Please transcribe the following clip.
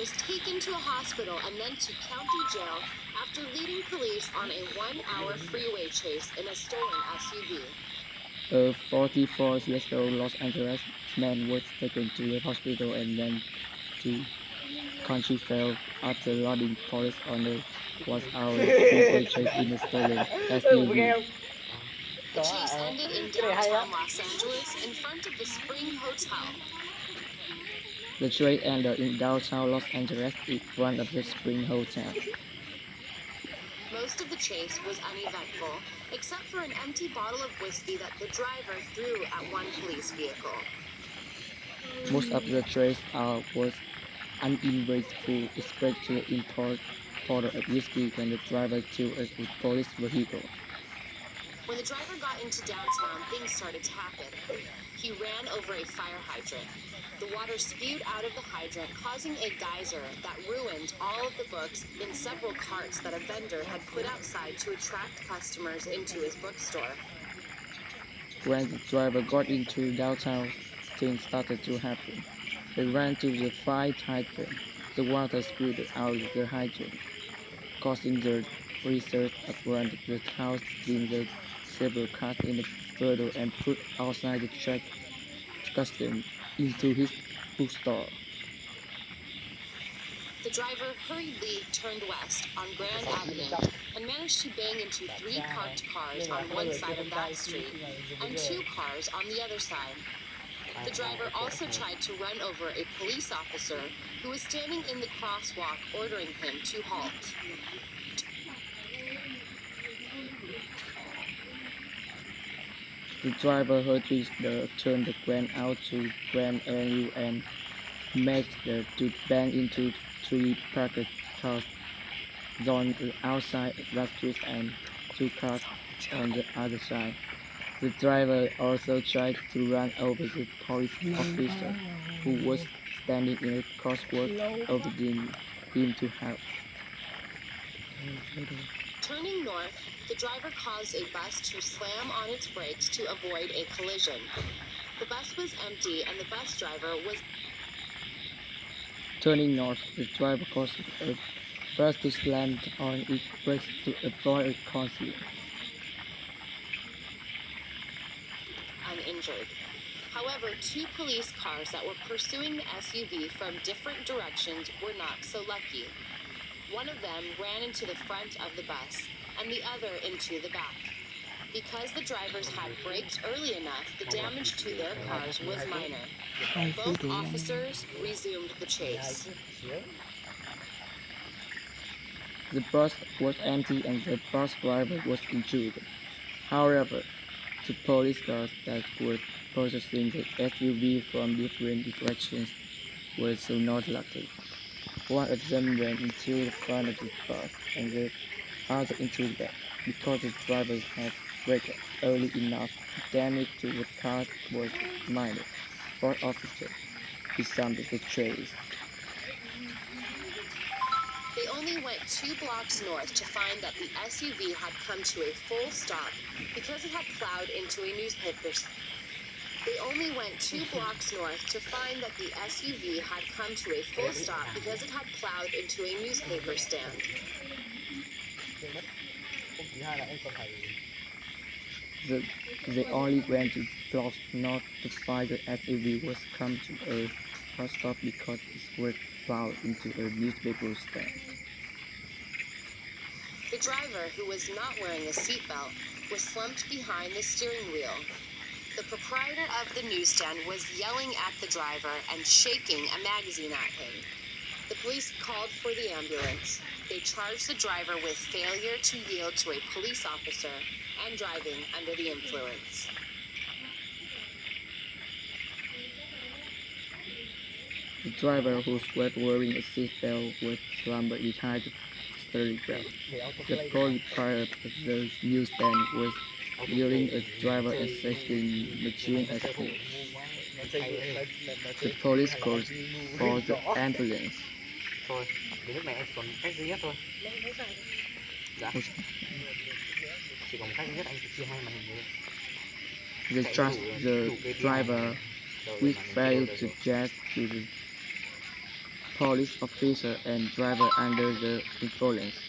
was taken to a hospital and then to county jail after leading police on a 1-hour freeway chase in a stolen SUV. A 44-year-old Los Angeles man was taken to the hospital and then to country jail after loading police on a 1-hour freeway chase in a stolen SUV. The chase ended in downtown Los Angeles in front of the Spring Hotel. The chase ended in downtown Los Angeles in front of the Spring Hotel. Most of the chase was uneventful, except for an empty bottle of whiskey that the driver threw at one police vehicle. Most of the chase was uneventful, especially in bottle of whiskey when the driver threw a police vehicle. When the driver got into downtown, things started to happen. He ran over a fire hydrant. The water spewed out of the hydrant, causing a geyser that ruined all of the books in several carts that a vendor had put outside to attract customers into his bookstore. When the driver got into downtown, things started to happen. He ran to the fire hydrant. The water spewed out of the hydrant, causing the research around the house in the several cars in the photo and put outside the track custom into his bookstore. The driver hurriedly turned west on Grand Avenue and managed to bang into 3 parked cars on one side of that street and 2 cars on the other side. The driver also tried to run over a police officer who was standing in the crosswalk ordering him to halt. The driver hurriedly turned the Grand out to Grand Avenue and managed to bang into 3 parked cars on the outside of that street and 2 cars on the other side. The driver also tried to run over the police officer who was standing in a crosswalk, urging him to help. Turning north, the driver caused a bus to slam on its brakes to avoid a collision. The bus was empty and the bus driver was... Turning north, the driver caused a bus to slam on its brakes to avoid a collision. Uninjured. However, 2 police cars that were pursuing the SUV from different directions were not so lucky. One of them ran into the front of the bus, and the other into the back. Because the drivers had braked early enough, the damage to their cars was minor. Both officers resumed the chase. The bus was empty and the bus driver was injured. However, the police cars that were pursuing the SUV from different directions were so not lucky. One of them went into the front of the bus and the other into the back. Because the drivers had braked early enough, the damage to the car was minor. Both officers resumed the chase. They only went 2 blocks north to find that the SUV had come to a full stop because it had plowed into a newspaper. They only went 2 blocks north to find that the SUV had come to a full stop because it had plowed into a newspaper stand. They only went 2 blocks north to find the SUV was come to a full stop because it was plowed into a newspaper stand. The driver, who was not wearing a seatbelt, was slumped behind the steering wheel. The proprietor of the newsstand was yelling at the driver and shaking a magazine at him. The police called for the ambulance. They charged the driver with failure to yield to a police officer and driving under the influence. The driver, who was wearing a seatbelt, was slumped behind the steering wheel. The proprietor of the newsstand was yelling at the driver and shaking the machine at him. The police called for the ambulance. Thôi, đến lúc này anh chỉ còn cách duy nhất thôi. Dạ. Chỉ còn một cách duy nhất, anh phải chia 2 màn hình They charged the driver with failure to gas to the police officer and driver under the influence.